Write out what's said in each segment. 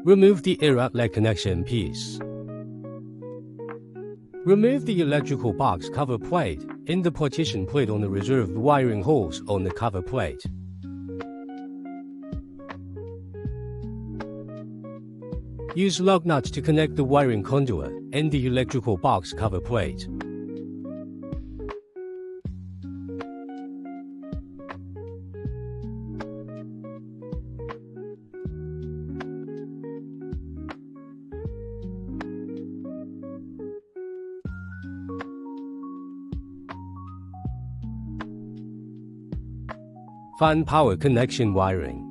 Remove the air outlet connection piece. Remove the electrical box cover plate and the partition plate on the reserved wiring holes on the cover plate. Use lug nuts to connect the wiring conduit and the electrical box cover plate. Fan power connection wiring.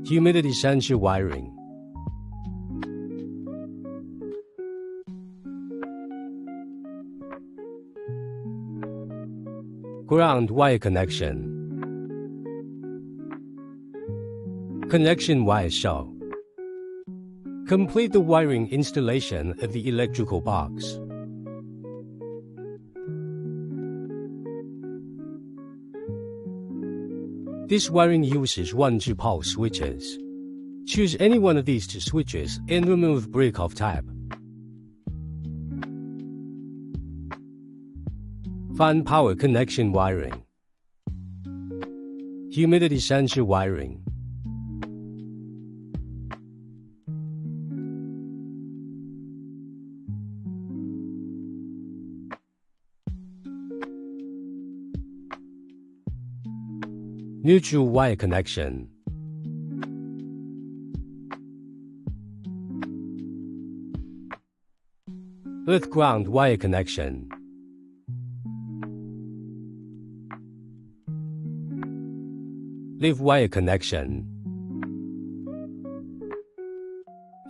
Humidity sensor wiring. Ground wire connection. Connection wire show. Complete the wiring installation of the electrical box. This wiring uses 1-2 pulse switches. Choose any one of these two switches and remove break-off tab. Fan power connection wiring. Humidity sensor wiring. Neutral wire connection. Earth ground wire connection. Live wire connection.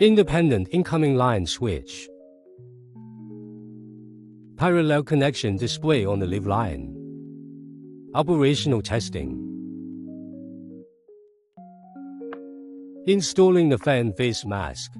Independent incoming line switch. Parallel connection display on the live line. Operational testing. Installing the fan face mask.